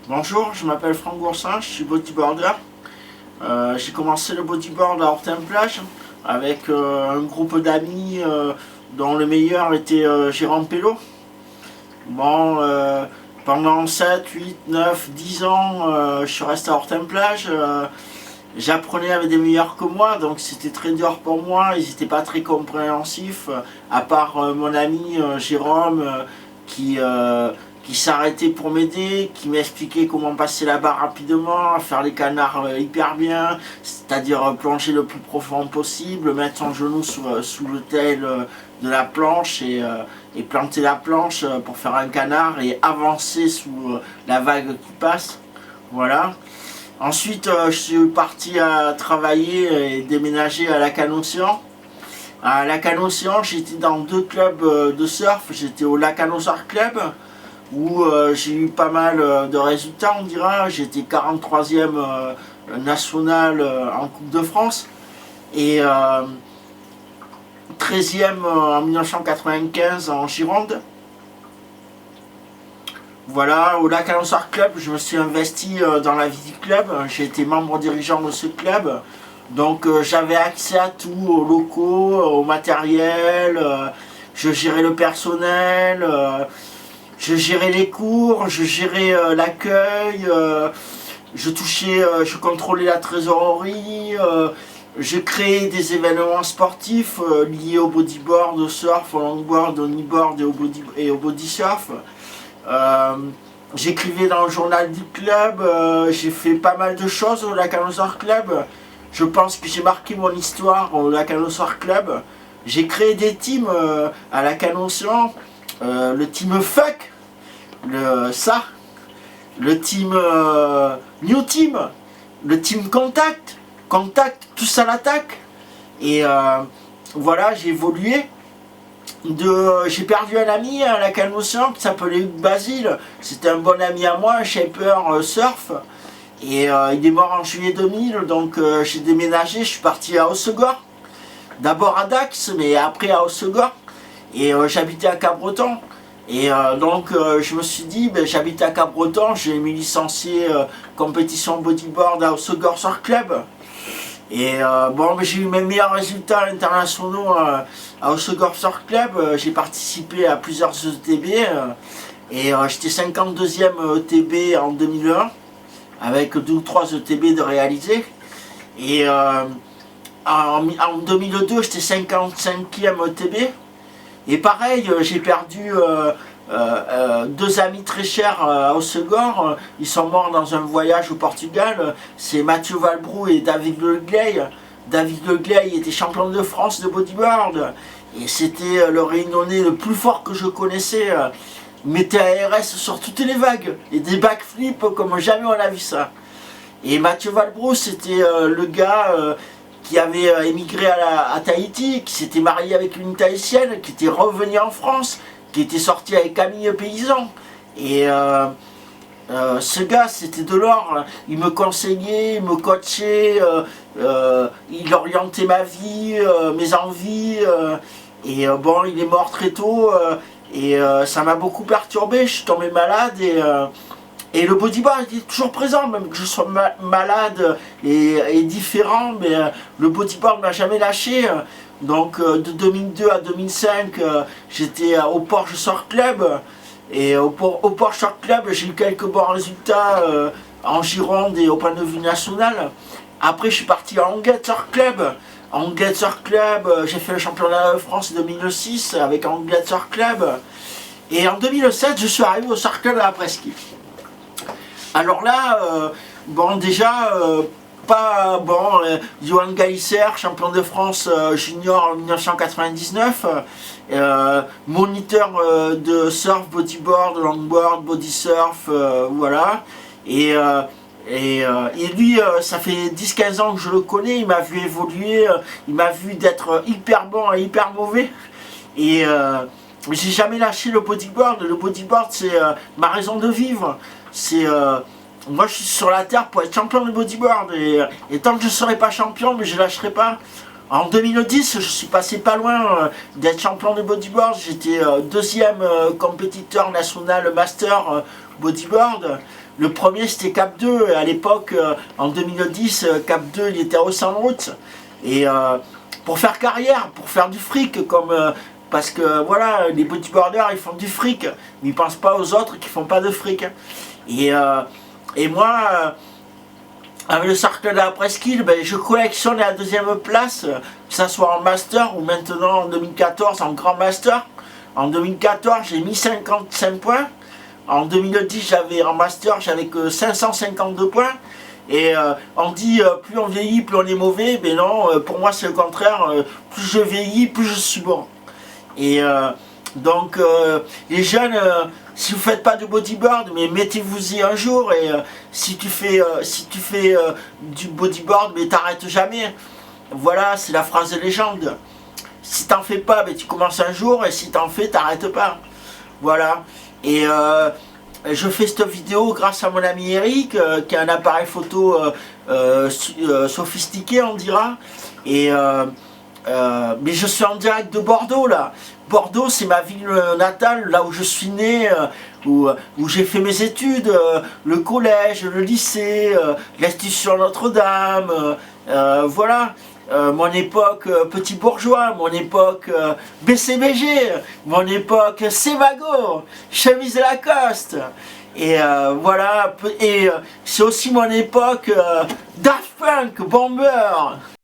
Bonjour, je m'appelle Franck Goursin, je suis bodyboarder. J'ai commencé le bodyboard à Hortin-Plage avec un groupe d'amis dont le meilleur était Jérôme Pello. Bon, pendant 7, 8, 9, 10 ans, je suis resté à Hortin-Plage. J'apprenais avec des meilleurs que moi, donc c'était très dur pour moi. Ils n'étaient pas très compréhensifs, à part mon ami Jérôme qui, euh, qui s'arrêtait pour m'aider, qui m'expliquait comment passer la barre rapidement, faire les canards hyper bien, c'est-à-dire plonger le plus profond possible, mettre son genou sous le tail de la planche et planter la planche pour faire un canard et avancer sous la vague qui passe. Voilà. Ensuite, je suis parti à travailler et déménager à Lac-Océan. À Lac-Océan, j'étais dans 2 clubs de surf. J'étais au Lac Surf Club, où j'ai eu pas mal de résultats, on dira. J'étais 43e national en Coupe de France et 13e en 1995 en Gironde. Voilà, au Lac Surf Club, je me suis investi dans la vie du club. J'ai été membre dirigeant de ce club. Donc j'avais accès à tout, aux locaux, au matériel. Je gérais le personnel. Je gérais les cours. Je gérais l'accueil. Je contrôlais la trésorerie. Je créais des événements sportifs liés au bodyboard, au surf, au longboard, au kneeboard et au body surf. J'écrivais dans le journal du club, j'ai fait pas mal de choses au Lac Surf Club. Je pense que j'ai marqué mon histoire au Lac Surf Club. J'ai créé des teams à Lac Océan, le team Fuck, le team New Team, le team Contact, tous à l'attaque. Et voilà, j'ai évolué. J'ai perdu un ami à la Océan qui s'appelait Basile. C'était un bon ami à moi, un shaper surf. Et il est mort en juillet 2000, donc j'ai déménagé, je suis parti à Hossegor. D'abord à Dax, mais après à Hossegor. Et j'habitais à Cabreton. Et donc je me suis dit, j'habite à Cabreton, je vais me licencier compétition bodyboard à Hossegor Surf Club. Et j'ai eu mes meilleurs résultats internationaux à Hossegor Surf Club. J'ai participé à plusieurs ETB et j'étais 52e ETB en 2001 avec 2 ou 3 ETB de réaliser. Et en 2002, j'étais 55e ETB. Et pareil, j'ai perdu 2 amis très chers à Hossegor. Ils sont morts dans un voyage au Portugal. C'est Mathieu Valbrou et David Le Gley. David Le Gley était champion de France de bodyboard. Et c'était le Réunionnais le plus fort que je connaissais. Il mettait ARS sur toutes les vagues. Et des backflips comme jamais on a vu ça. Et Mathieu Valbrou, c'était le gars qui avait émigré à Tahiti, qui s'était marié avec une Tahitienne, qui était revenu en France, qui était sorti avec Camille Paysan. Et ce gars, c'était de l'or. Il me conseillait, il me coachait, il orientait ma vie, mes envies. Et il est mort très tôt. Et ça m'a beaucoup perturbé. Je suis tombé malade et le bodyboard était toujours présent, même que je sois malade et différent, mais le bodyboard m'a jamais lâché. Donc de 2002 à 2005, j'étais au Porsche Surf Club. Et au Porsche Surf Club, j'ai eu quelques bons résultats en Gironde et au point de vue national. Après, je suis parti à Anglette Surf Club. Anglette Surf Club, j'ai fait le championnat de France 2006 avec Anglette Surf Club. Et en 2007, je suis arrivé au Surf Club à la Presqu'île. Alors là, Johan Galisser, champion de France junior en 1999, moniteur de surf, bodyboard, longboard, body surf, voilà. Et lui, ça fait 10-15 ans que je le connais, il m'a vu évoluer, il m'a vu d'être hyper bon et hyper mauvais. Et j'ai jamais lâché le bodyboard. Le bodyboard, c'est ma raison de vivre. Moi je suis sur la terre pour être champion de bodyboard et tant que je ne serai pas champion, mais je ne lâcherai pas. En 2010, je suis passé pas loin d'être champion de bodyboard. J'étais deuxième compétiteur national master bodyboard. Le premier c'était Cap 2. À l'époque, en 2010, Cap 2 il était à Hauts-en-Route. Et pour faire carrière, pour faire du fric, comme parce que voilà, les bodyboarders ils font du fric, mais ils pensent pas aux autres qui font pas de fric. Et moi, avec le cercle de la presqu'île, ben, je collectionne la deuxième place, que ce soit en master ou maintenant en 2014 en grand master. En 2014, j'ai mis 55 points. En 2010, en master, j'avais que 552 points. Et on dit plus on vieillit, plus on est mauvais. Mais non, pour moi c'est le contraire. Plus je vieillis, plus je suis bon. Et donc les jeunes, si vous ne faites pas de bodyboard, mais mettez-vous-y un jour. Et si tu fais du bodyboard, mais t'arrêtes jamais. Voilà, c'est la phrase de légende. Si t'en fais pas, mais tu commences un jour. Et si t'en fais, t'arrêtes pas. Voilà. Et je fais cette vidéo grâce à mon ami Eric, qui a un appareil photo sophistiqué, on dira. Et mais je suis en direct de Bordeaux là. Bordeaux, c'est ma ville natale, là où je suis né, où j'ai fait mes études, le collège, le lycée, l'institution Notre-Dame, voilà. Mon époque petit bourgeois, mon époque BCBG, mon époque Sevago, chemise Lacoste. Et voilà, et c'est aussi mon époque Daft Punk, Bomber.